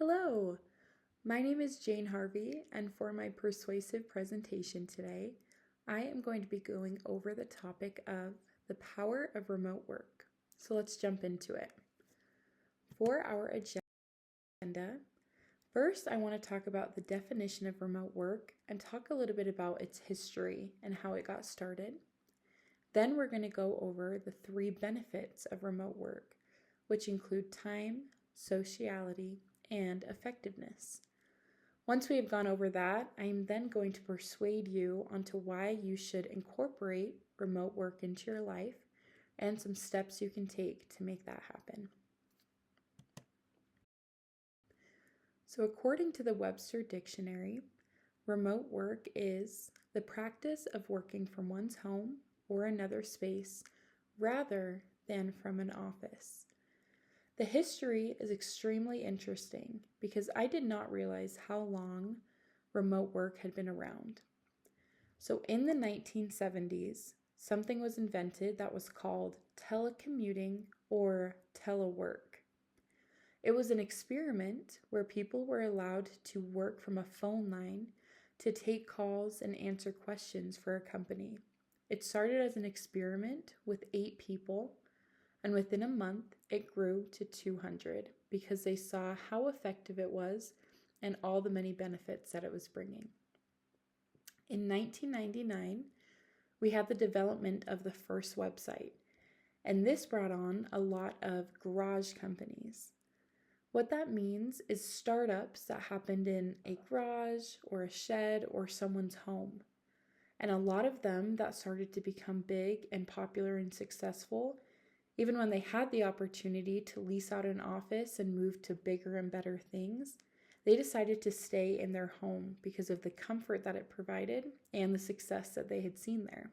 Hello, my name is Jane Harvey, and for my persuasive presentation today, I am going to be going over the topic of the power of remote work. So let's jump into it. For our agenda, first I want to talk about the definition of remote work and talk a little bit about its history and how it got started. Then we're going to go over the 3 benefits of remote work, which include time, sociality, and effectiveness. Once we have gone over that, I am then going to persuade you onto why you should incorporate remote work into your life and some steps you can take to make that happen. So according to the Webster Dictionary, remote work is the practice of working from one's home or another space rather than from an office. The history is extremely interesting because I did not realize how long remote work had been around. So in the 1970s, something was invented that was called telecommuting or telework. It was an experiment where people were allowed to work from a phone line to take calls and answer questions for a company. It started as an experiment with 8 people. And within a month, it grew to 200 because they saw how effective it was and all the many benefits that it was bringing. In 1999, we had the development of the first website, and this brought on a lot of garage companies. What that means is startups that happened in a garage or a shed or someone's home. And a lot of them that started to become big and popular and successful, even when they had the opportunity to lease out an office and move to bigger and better things, they decided to stay in their home because of the comfort that it provided and the success that they had seen there.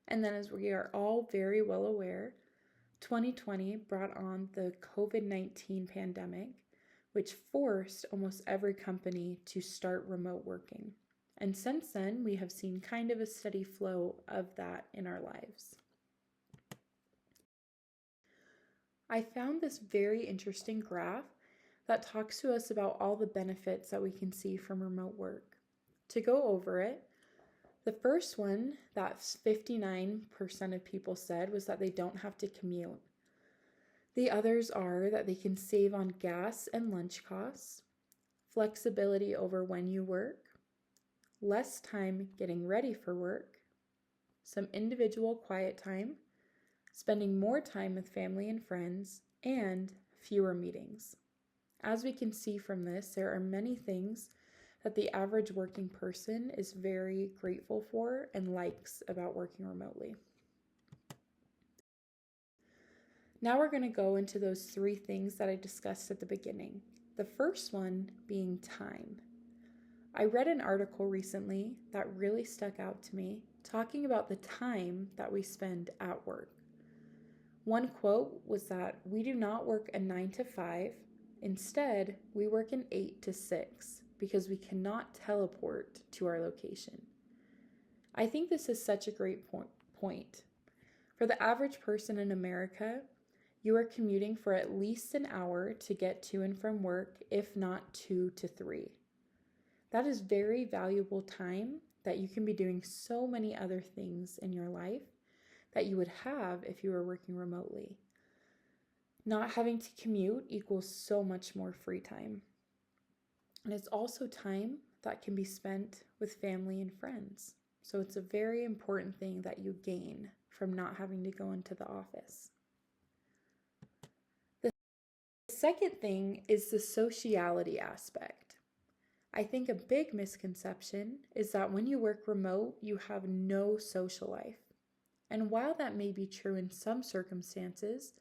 And then, as we are all very well aware, 2020 brought on the COVID-19 pandemic, which forced almost every company to start remote working. And since then, we have seen kind of a steady flow of that in our lives. I found this very interesting graph that talks to us about all the benefits that we can see from remote work. To go over it, the first one that 59% of people said was that they don't have to commute. The others are that they can save on gas and lunch costs, flexibility over when you work, less time getting ready for work, some individual quiet time, spending more time with family and friends, and fewer meetings. As we can see from this, there are many things that the average working person is very grateful for and likes about working remotely. Now we're going to go into those 3 things that I discussed at the beginning. The first one being time. I read an article recently that really stuck out to me, talking about the time that we spend at work. One quote was that we do not work a 9 to 5. Instead, we work an 8 to 6 because we cannot teleport to our location. I think this is such a great point. For the average person in America, you are commuting for at least an hour to get to and from work, if not 2 to 3. That is very valuable time that you can be doing so many other things in your life that you would have if you were working remotely. Not having to commute equals so much more free time. And it's also time that can be spent with family and friends. So it's a very important thing that you gain from not having to go into the office. The second thing is the sociality aspect. I think a big misconception is that when you work remote, you have no social life. And while that may be true in some circumstances,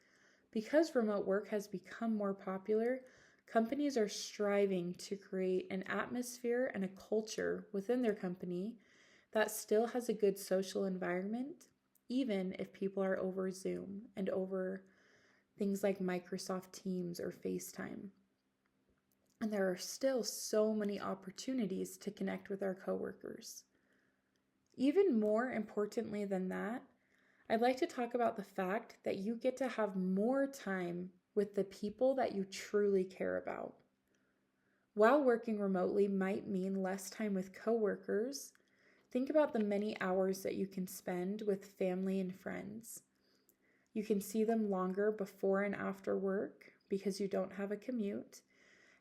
because remote work has become more popular, companies are striving to create an atmosphere and a culture within their company that still has a good social environment, even if people are over Zoom and over things like Microsoft Teams or FaceTime. And there are still so many opportunities to connect with our coworkers. Even more importantly than that, I'd like to talk about the fact that you get to have more time with the people that you truly care about. While working remotely might mean less time with coworkers, think about the many hours that you can spend with family and friends. You can see them longer before and after work because you don't have a commute.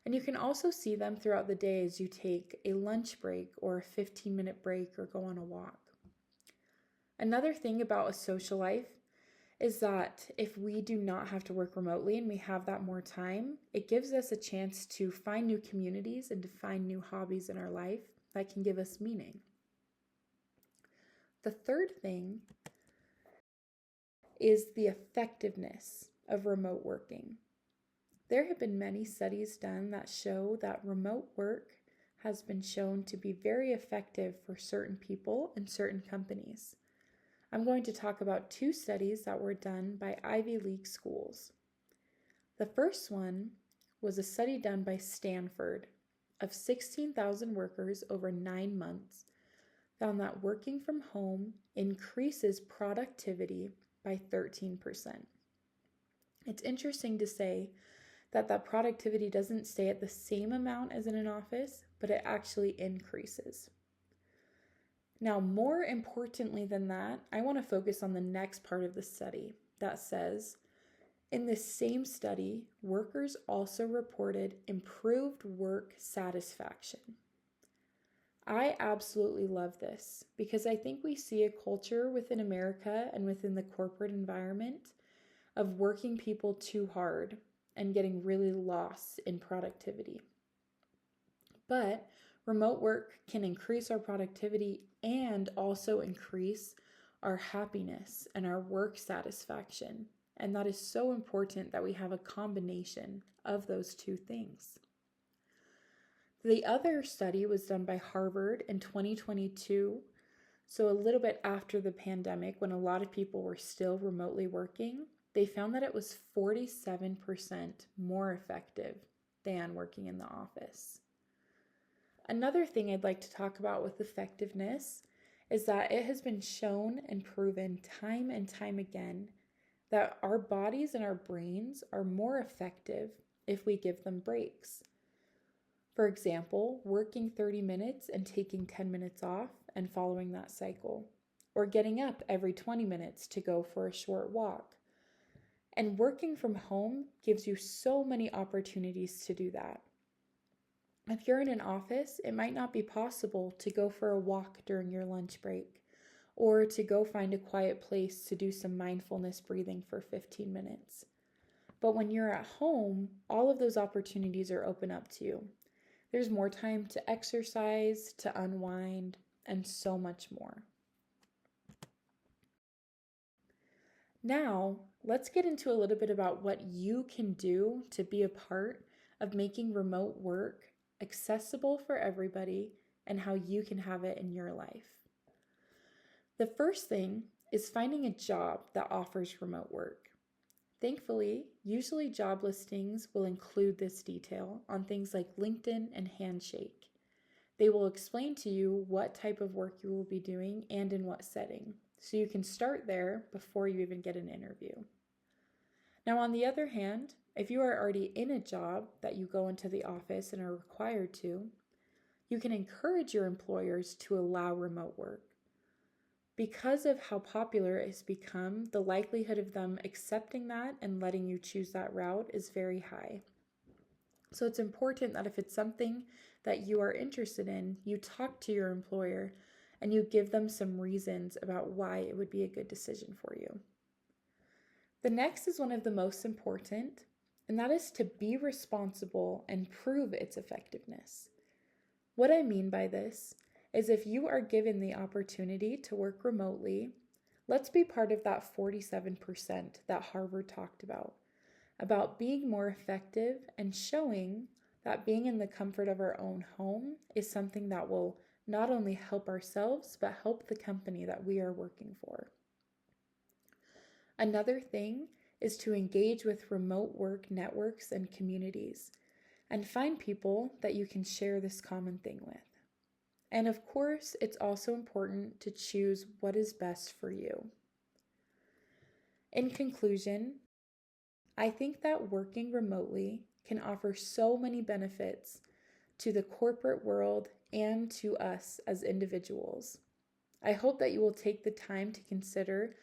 And you can also see them throughout the day as you take a lunch break or a 15-minute break or go on a walk. Another thing about a social life is that if we do not have to work remotely and we have that more time, it gives us a chance to find new communities and to find new hobbies in our life that can give us meaning. The third thing is the effectiveness of remote working. There have been many studies done that show that remote work has been shown to be very effective for certain people and certain companies. I'm going to talk about 2 studies that were done by Ivy League schools. The first one was a study done by Stanford of 16,000 workers over 9 months, found that working from home increases productivity by 13%. It's interesting to say that productivity doesn't stay at the same amount as in an office, but it actually increases. Now, more importantly than that, I want to focus on the next part of the study that says, in this same study, workers also reported improved work satisfaction. I absolutely love this because I think we see a culture within America and within the corporate environment of working people too hard and getting really lost in productivity. But remote work can increase our productivity and also increase our happiness and our work satisfaction. And that is so important that we have a combination of those 2 things. The other study was done by Harvard in 2022, so a little bit after the pandemic when a lot of people were still remotely working. They found that it was 47% more effective than working in the office. Another thing I'd like to talk about with effectiveness is that it has been shown and proven time and time again that our bodies and our brains are more effective if we give them breaks. For example, working 30 minutes and taking 10 minutes off and following that cycle, or getting up every 20 minutes to go for a short walk. And working from home gives you so many opportunities to do that. If you're in an office, it might not be possible to go for a walk during your lunch break or to go find a quiet place to do some mindfulness breathing for 15 minutes. But when you're at home, all of those opportunities are open up to you. There's more time to exercise, to unwind, and so much more. Now, let's get into a little bit about what you can do to be a part of making remote work accessible for everybody and how you can have it in your life. The first thing is finding a job that offers remote work. Thankfully, usually job listings will include this detail on things like LinkedIn and Handshake. They will explain to you what type of work you will be doing and in what setting, so you can start there before you even get an interview. Now, on the other hand, if you are already in a job that you go into the office and are required to, you can encourage your employers to allow remote work. Because of how popular it has become, the likelihood of them accepting that and letting you choose that route is very high. So it's important that if it's something that you are interested in, you talk to your employer and you give them some reasons about why it would be a good decision for you. The next is one of the most important, and that is to be responsible and prove its effectiveness. What I mean by this is if you are given the opportunity to work remotely, let's be part of that 47% that Harvard talked about being more effective and showing that being in the comfort of our own home is something that will not only help ourselves, but help the company that we are working for. Another thing is to engage with remote work networks and communities and find people that you can share this common thing with. And of course, it's also important to choose what is best for you. In conclusion, I think that working remotely can offer so many benefits to the corporate world, and to us as individuals. I hope that you will take the time to consider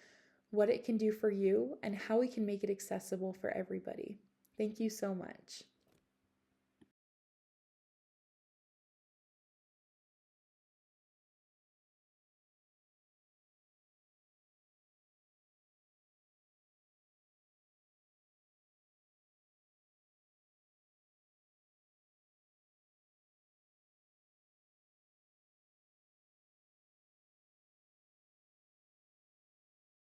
what it can do for you and how we can make it accessible for everybody. Thank you so much.